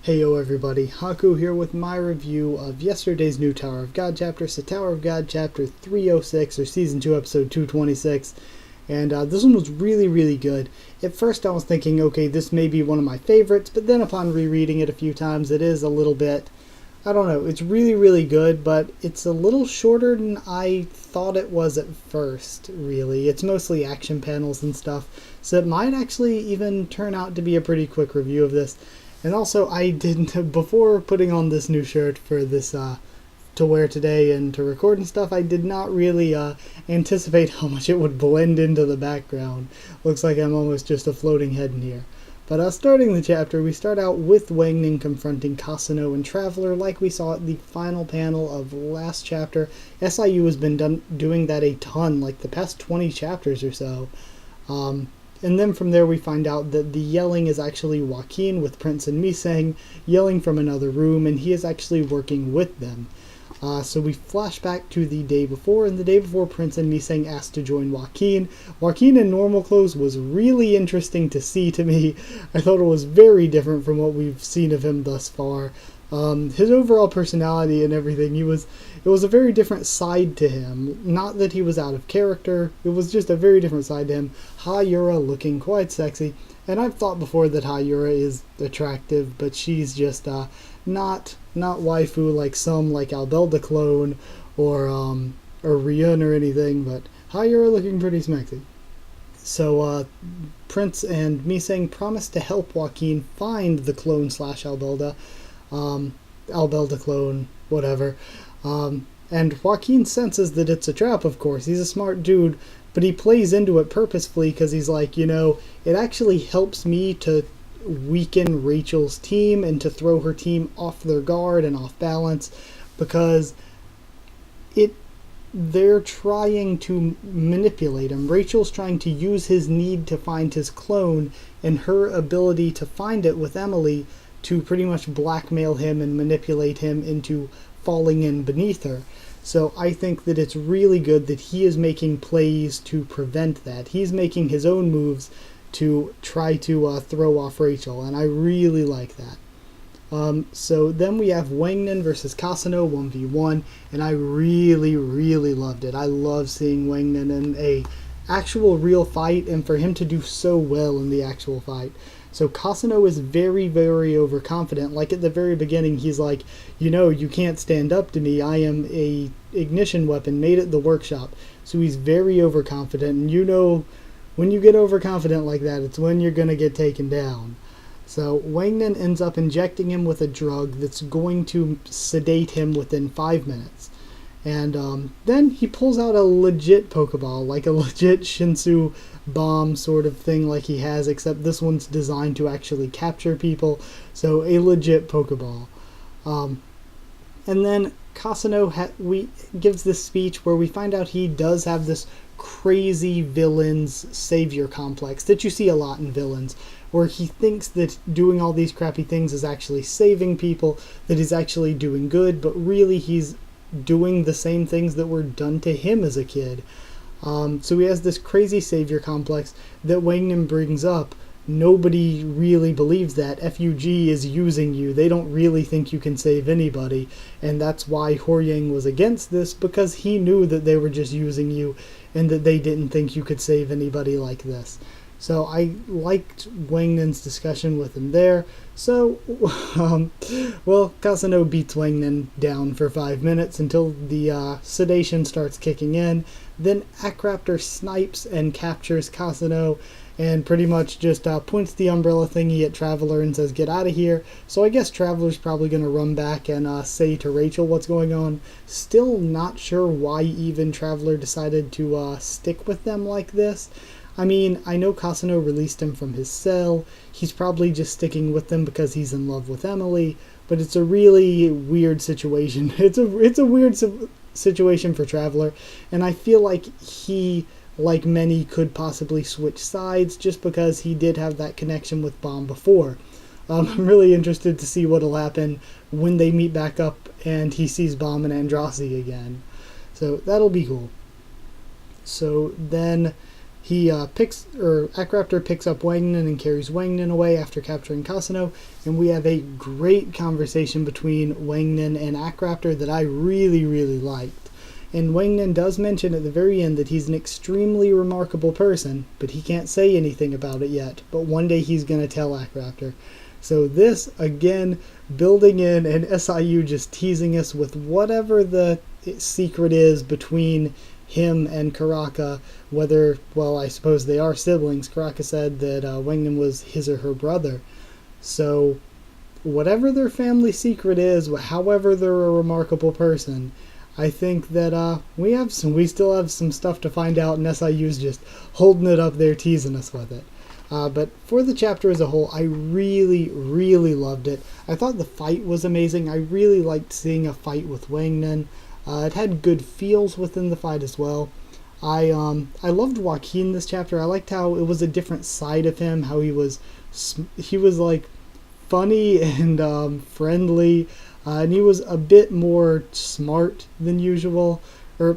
Heyo everybody, Haku here with my review of yesterday's new Tower of God chapter. So Tower of God chapter 306, or Season 2 episode 226, and this one was really good. At first I was thinking, okay, this may be one of my favorites, but then upon rereading it a few times, it is a little bit, I don't know, it's really good, but it's a little shorter than I thought it was at first, really. It's mostly action panels and stuff, so it might actually even turn out to be a pretty quick review of this. And also, I didn't, before putting on this new shirt for this, to wear today and to record and stuff, I did not really anticipate how much it would blend into the background. Looks like I'm almost just a floating head in here. But starting the chapter, we start out with Wangnan confronting Cassano and Traveler like we saw at the final panel of last chapter. SIU has been doing that a ton, like the past 20 chapters or so. And then from there we find out that the yelling is actually Hoaqin with Prince and Miseng yelling from another room, and he is actually working with them. So we flash back to the day before, and the day before Prince and Miseng asked to join Hoaqin. Hoaqin in normal clothes was really interesting to see to me. I thought it was very different from what we've seen of him thus far. His overall personality and everything, it was a very different side to him. Not that he was out of character, it was just a very different side to him. Hayura looking quite sexy, and I've thought before that Hayura is attractive, but she's just not waifu like some, like Albelda clone or Ryun or anything, but Hayura looking pretty sexy. So Prince and Miseng promised to help Hoaqin find the clone slash Albelda. Albelda clone, whatever. And Hoaqin senses that it's a trap, of course. He's a smart dude, but he plays into it purposefully because he's like, you know, it actually helps me to weaken Rachel's team and to throw her team off their guard and off balance, because they're trying to manipulate him. Rachel's trying to use his need to find his clone and her ability to find it with Emily to pretty much blackmail him and manipulate him into falling in beneath her. So I think that it's really good that he is making plays to prevent that. He's making his own moves to try to throw off Rachel, and I really like that. So then we have Wangnan versus Cassano 1v1, and I really loved it. I love seeing Wangnan in a actual real fight, and for him to do so well in the actual fight. So Cassano is very overconfident. Like at the very beginning, he's like, you know, you can't stand up to me. I am a ignition weapon made at the workshop. So he's very overconfident, and you know, when you get overconfident like that, it's when you're going to get taken down. So Wangnan ends up injecting him with a drug that's going to sedate him within 5 minutes. And then he pulls out a legit Pokeball, like a legit Shinsu bomb sort of thing like he has, except this one's designed to actually capture people, so a legit Pokeball. And then Cassano gives this speech where we find out he does have this crazy villain's savior complex that you see a lot in villains, where he thinks that doing all these crappy things is actually saving people, that he's actually doing good, but really he's doing the same things that were done to him as a kid. So he has this crazy savior complex that Wangnan brings up. Nobody really believes that. FUG is using you. They don't really think you can save anybody. And that's why Hoaqin was against this, because he knew that they were just using you and that they didn't think you could save anybody like this. So I liked Wangnan's discussion with him there. So, well, Cassano beats Wangnan down for 5 minutes until the sedation starts kicking in. Then Akraptor snipes and captures Cassano and pretty much just points the umbrella thingy at Traveler and says, get out of here. So I guess Traveler's probably going to run back and say to Rachel what's going on. Still not sure why even Traveler decided to stick with them like this. I mean, I know Cassano released him from his cell. He's probably just sticking with them because he's in love with Emily, but it's a really weird situation. It's a weird situation for Traveler, and I feel like he, like many, could possibly switch sides just because he did have that connection with Bomb before. I'm really interested to see what'll happen when they meet back up and he sees Bomb and Andrassi again. So that'll be cool. So then Akraptor picks up Wangnan and carries Wangnan away after capturing Cassano, and we have a great conversation between Wangnan and Akraptor that I really, really liked. And Wangnan does mention at the very end that he's an extremely remarkable person, but he can't say anything about it yet. But one day he's going to tell Akraptor. So this, again, building in, and SIU just teasing us with whatever the secret is between him and Karaka, whether, well, I suppose they are siblings. Karaka said that Wangnan was his or her brother. So whatever their family secret is, however they're a remarkable person, I think that we still have some stuff to find out, and SIU's just holding it up there, teasing us with it. But for the chapter as a whole, I really, really loved it. I thought the fight was amazing. I really liked seeing a fight with Wangnan. It had good feels within the fight as well. I loved Hoaqin this chapter. I liked how it was a different side of him, how he was like funny and friendly. And he was a bit more smart than usual, or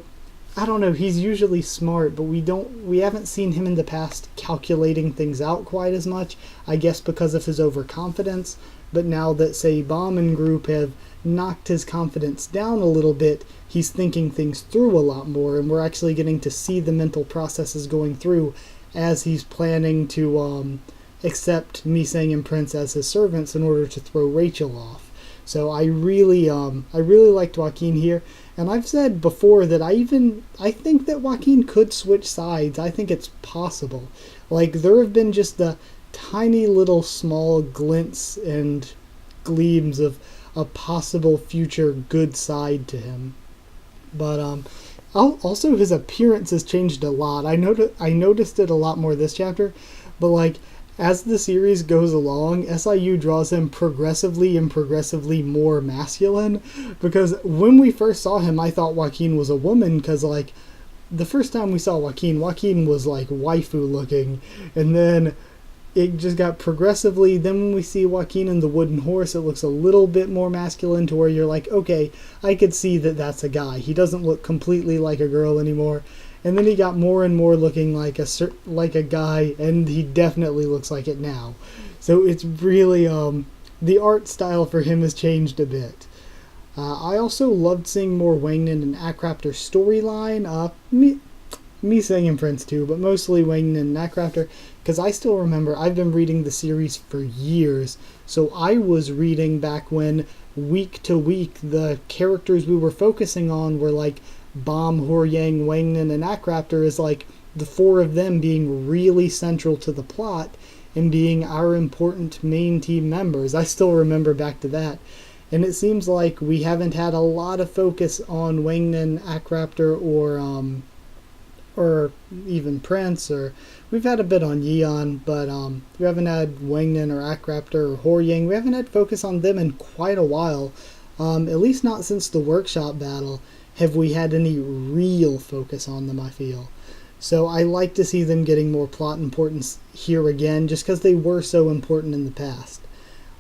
I don't know, he's usually smart, but we haven't seen him in the past calculating things out quite as much, I guess because of his overconfidence. But now that, say, Baum and group have knocked his confidence down a little bit, he's thinking things through a lot more, and we're actually getting to see the mental processes going through as he's planning to accept Missang and Prince as his servants in order to throw Rachel off. So I really liked Hoaqin here, and I've said before that I think that Hoaqin could switch sides. I think it's possible. Like, there have been just the tiny little small glints and gleams of a possible future good side to him. But also his appearance has changed a lot. I noticed it a lot more this chapter, but like, as the series goes along, SIU draws him progressively more masculine, because when we first saw him, I thought Hoaqin was a woman, because like, the first time we saw Hoaqin was like waifu looking, and then it just got progressively, then when we see Hoaqin in the wooden horse, it looks a little bit more masculine to where you're like, okay, I could see that that's a guy. He doesn't look completely like a girl anymore. And then he got more and more looking like a guy, and he definitely looks like it now. So it's really, the art style for him has changed a bit. I also loved seeing more Wangnan and Akraptor storyline. Missang and Prince too, but mostly Wangnan and Akraptor, because I still remember I've been reading the series for years, so I was reading back when week to week the characters we were focusing on were like Baum, Hoaqin, Wangnan, and Akraptor, is like the four of them being really central to the plot and being our important main team members. I still remember back to that. And it seems like we haven't had a lot of focus on Wangnan, Akraptor, or even Prince, or we've had a bit on Yeon, but we haven't had Wangnan or Akraptor or Hoaqin. We haven't had focus on them in quite a while, at least not since the workshop battle have we had any real focus on them, I feel. So I like to see them getting more plot importance here again, just because they were so important in the past.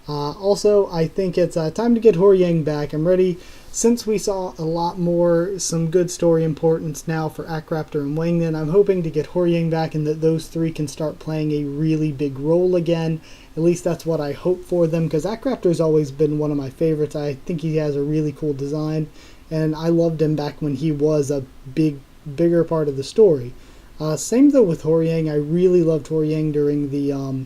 Also, I think it's time to get Hoaqin back. I'm ready, since we saw a lot more, some good story importance now for Akraptor and Wangnan. I'm hoping to get Hoaqin back and that those three can start playing a really big role again. At least that's what I hope for them, because Akraptor's always been one of my favorites. I think he has a really cool design, and I loved him back when he was a bigger part of the story. Same though with Hoaqin. I really loved Hoaqin during the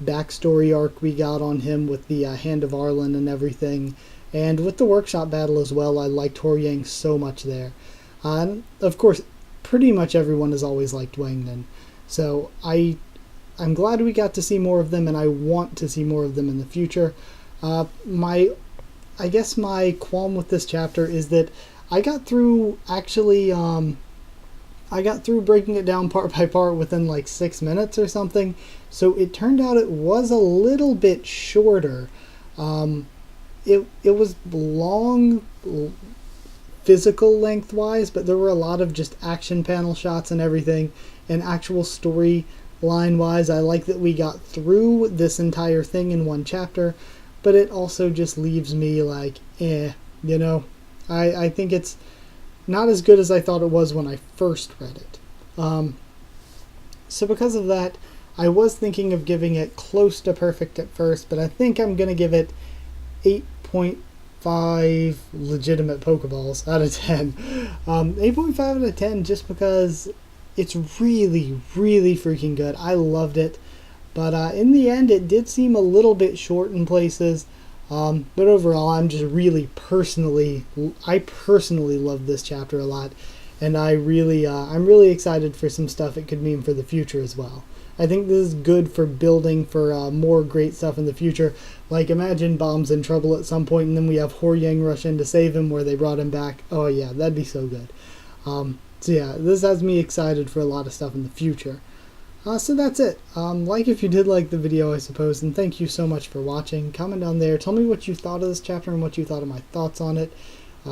backstory arc we got on him with the Hand of Arlen and everything, and with the workshop battle as well. I liked Hoaqin so much there. And of course, pretty much everyone has always liked Wangnan, so I'm glad we got to see more of them, and I want to see more of them in the future. I guess my qualm with this chapter is that I got through breaking it down part by part within like 6 minutes or something, so it turned out it was a little bit shorter. It was long physical lengthwise, but there were a lot of just action panel shots and everything, and actual story line wise, I like that we got through this entire thing in one chapter, but it also just leaves me like, I think it's not as good as I thought it was when I first read it. So because of that, I was thinking of giving it close to perfect at first, but I think I'm going to give it 8.5 legitimate Pokeballs out of 10. 8.5 out of 10 just because it's really, really freaking good. I loved it. But in the end, it did seem a little bit short in places. But overall, I'm just really I personally love this chapter a lot. And I'm really excited for some stuff it could mean for the future as well. I think this is good for building for more great stuff in the future. Like, imagine Bomb's in trouble at some point, and then we have Hoaqin rush in to save him where they brought him back. Oh yeah, that'd be so good. So yeah, this has me excited for a lot of stuff in the future. So that's it. Like if you did like the video, I suppose, and thank you so much for watching. Comment down there. Tell me what you thought of this chapter and what you thought of my thoughts on it.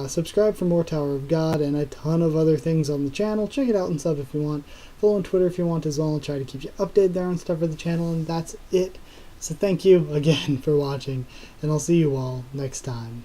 Subscribe for more Tower of God and a ton of other things on the channel. Check it out and sub if you want. Follow on Twitter if you want as well. I'll try to keep you updated there on stuff for the channel, and that's it. So thank you again for watching, and I'll see you all next time.